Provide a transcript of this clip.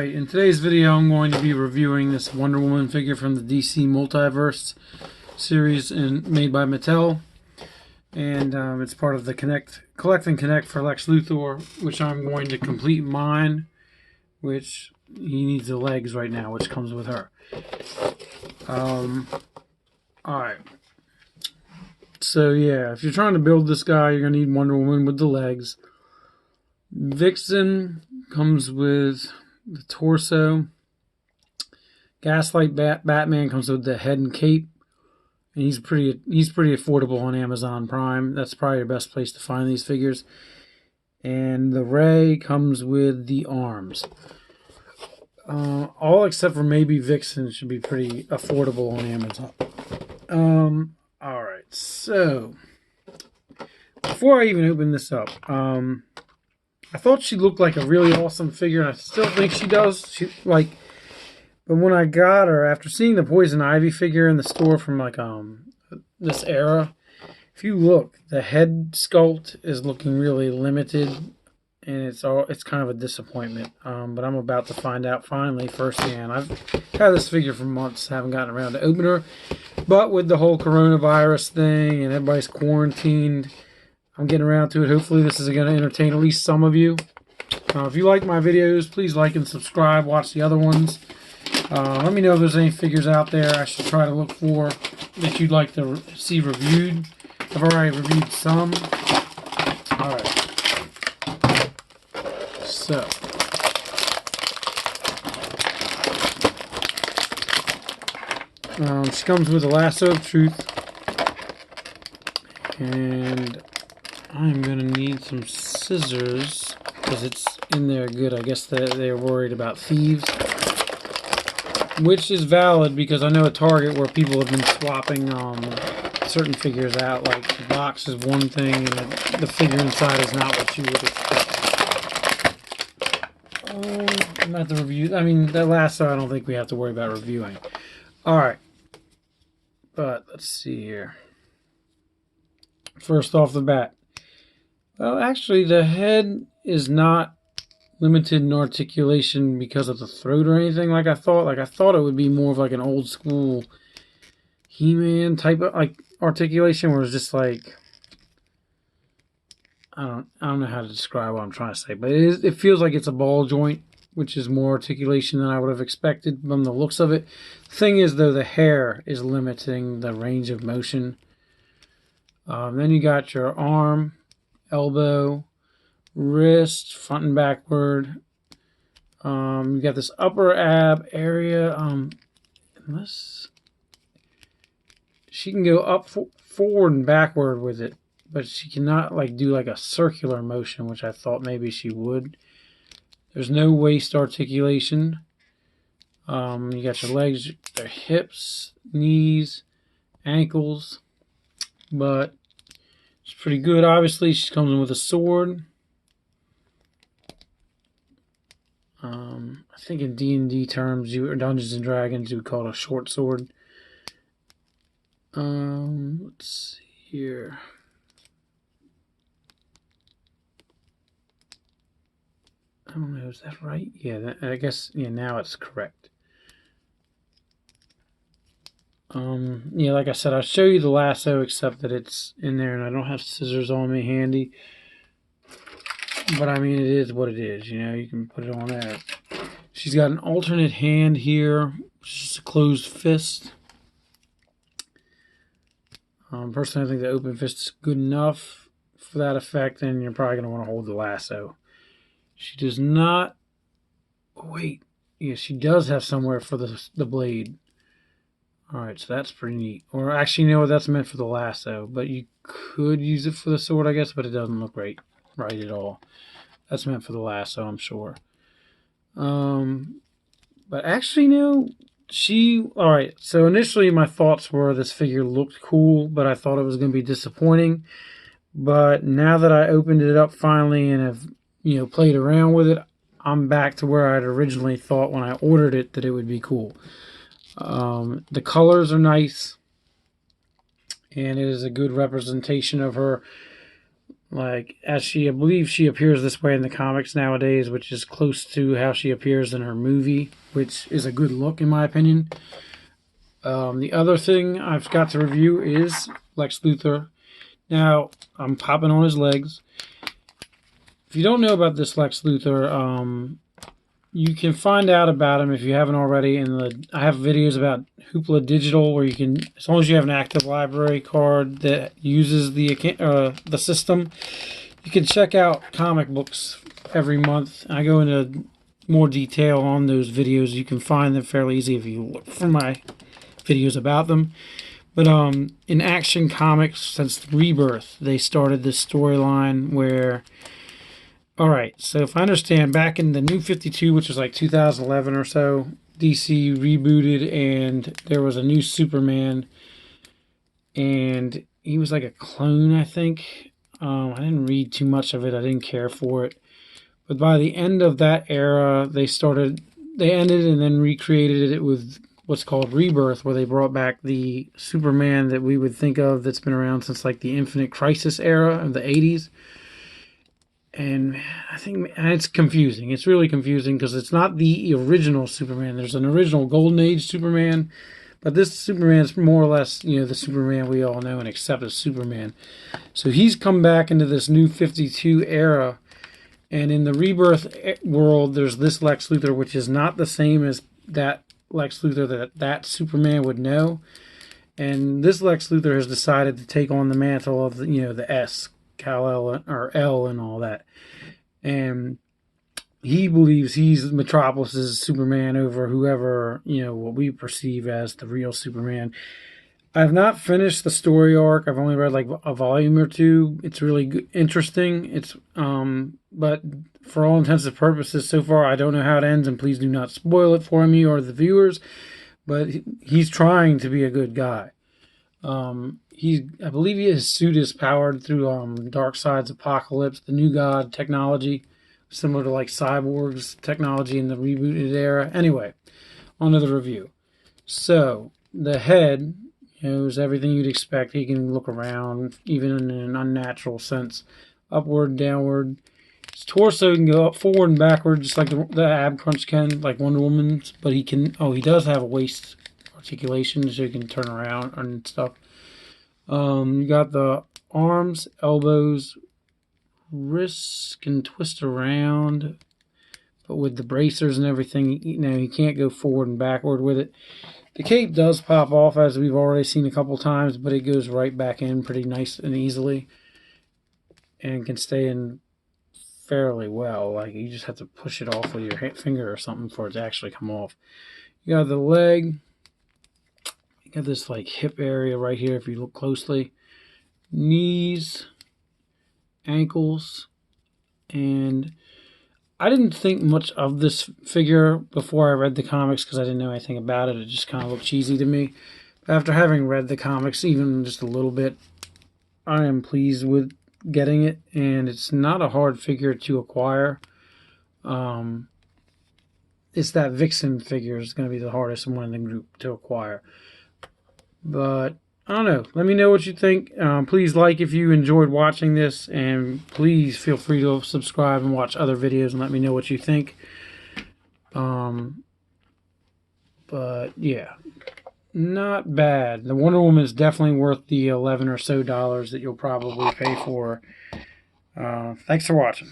Alright, in today's video I'm going to be reviewing this Wonder Woman figure from the DC Multiverse series made by Mattel. And it's part of the Collect and Connect for Lex Luthor, which I'm going to complete mine, which he needs the legs right now, which comes with her. Alright. So yeah, if you're trying to build this guy, you're going to need Wonder Woman with the legs. Vixen comes with the torso. Gaslight Batman comes with the head and cape, and he's pretty affordable on Amazon Prime. That's probably the best place to find these figures. And the Ray comes with the arms. All except for maybe Vixen should be pretty affordable on Amazon. Alright, so before I even open this up, I thought she looked like a really awesome figure, and I still think she does. But when I got her, after seeing the Poison Ivy figure in the store from this era, if you look, the head sculpt is looking really limited, and it's kind of a disappointment. But I'm about to find out finally firsthand. I've had this figure for months, haven't gotten around to open her, but with the whole coronavirus thing and everybody's quarantined, I'm getting around to it. Hopefully this is going to entertain at least some of you. If you like my videos, please like and subscribe. Watch the other ones. Let me know if there's any figures out there I should try to look for that you'd like to see reviewed. I've already reviewed some. Alright. So. She comes with a lasso of truth. And I'm going to need some scissors because it's in there good. I guess they're worried about thieves, which is valid because I know at Target where people have been swapping certain figures out. Like the box is one thing and the figure inside is not what you would expect. I'm not to review. I mean, that lasso I don't think we have to worry about reviewing. Alright. But let's see here. First off the bat. Well, actually, the head is not limited in articulation because of the throat or anything like I thought. Like, I thought it would be more of like an old school He-Man type of like articulation where it's just like, I don't know how to describe what I'm trying to say, but it feels like it's a ball joint, which is more articulation than I would have expected from the looks of it. The thing is, though, the hair is limiting the range of motion. Then you got your arm, elbow, wrist, front and backward. You got this upper ab area. Unless she can go up, forward, and backward with it, but she cannot like do like a circular motion, which I thought maybe she would. There's no waist articulation. You got your legs, their hips, knees, ankles, but it's pretty good. Obviously, she comes in with a sword. I think in D&D terms, or Dungeons and Dragons, you would call it a short sword. Let's see here. I don't know, is that right? Yeah, I guess, yeah, now it's correct. Yeah, like I said, I'll show you the lasso, except that it's in there and I don't have scissors on me handy. But I mean, it is what it is, you know, you can put it on there. She's got an alternate hand here, which is just a closed fist. Personally, I think the open fist is good enough for that effect, and you're probably going to want to hold the lasso. She does not, oh, wait, yeah, she does have somewhere for the blade. Alright, so that's pretty neat. Or actually, you know what, that's meant for the lasso, but you could use it for the sword, I guess, but it doesn't look right at all. That's meant for the lasso, I'm sure. But actually, no, alright, so initially my thoughts were this figure looked cool, but I thought it was going to be disappointing. But now that I opened it up finally and have, you know, played around with it, I'm back to where I'd originally thought when I ordered it that it would be cool. The colors are nice, and it is a good representation of her Like, I believe she appears this way in the comics nowadays, which is close to how she appears in her movie, which is a good look in my opinion. The other thing I've got to review is Lex Luthor. Now, I'm popping on his legs. If you don't know about this Lex Luthor, you can find out about him if you haven't already. I have videos about Hoopla Digital where you can, as long as you have an active library card that uses the system, you can check out comic books every month. I go into more detail on those videos. You can find them fairly easy if you look for my videos about them. But in Action Comics, since Rebirth, they started this storyline where, all right, so if I understand, back in the New 52, which was like 2011 or so, DC rebooted and there was a new Superman, and he was like a clone, I think. I didn't read too much of it. I didn't care for it. But by the end of that era, they ended and then recreated it with what's called Rebirth, where they brought back the Superman that we would think of that's been around since like the Infinite Crisis era of the 80s. And I think it's confusing. It's really confusing because it's not the original Superman. There's an original Golden Age Superman, but this Superman is more or less, the Superman we all know and accept as Superman. So he's come back into this New 52 era, and in the Rebirth world, there's this Lex Luthor, which is not the same as that Lex Luthor that Superman would know. And this Lex Luthor has decided to take on the mantle of the S, Kal-El, or L, and all that. And he believes he's Metropolis's Superman over whoever, what we perceive as the real Superman. I've not finished the story arc. I've only read like a volume or two. It's really good, interesting. But for all intents and purposes, so far I don't know how it ends, and please do not spoil it for me or the viewers. But he's trying to be a good guy. I believe his suit is powered through Darkseid's Apocalypse, the New God technology, similar to like Cyborg's technology in the rebooted era. Anyway, on to the review. So the head is everything you'd expect. He can look around, even in an unnatural sense, upward, downward. His torso can go up, forward, and backward, just like the ab crunch can, like Wonder Woman's. But he does have a waist articulation, so he can turn around and stuff. You got the arms, elbows, wrists can twist around, but with the bracers and everything, he can't go forward and backward with it. The cape does pop off, as we've already seen a couple times, but it goes right back in pretty nice and easily, and can stay in fairly well. Like, you just have to push it off with your finger or something for it to actually come off. You got the leg. You got this like hip area right here if you look closely. Knees, ankles, and I didn't think much of this figure before I read the comics because I didn't know anything about it. It just kind of looked cheesy to me. But after having read the comics even just a little bit, I am pleased with getting it, and it's not a hard figure to acquire. It's that Vixen figure is going to be the hardest one in the group to acquire. But I don't know. Let me know what you think. Please like if you enjoyed watching this, and please feel free to subscribe and watch other videos and let me know what you think. But yeah, not bad. The Wonder Woman is definitely worth the $11 or so that you'll probably pay for. Thanks for watching.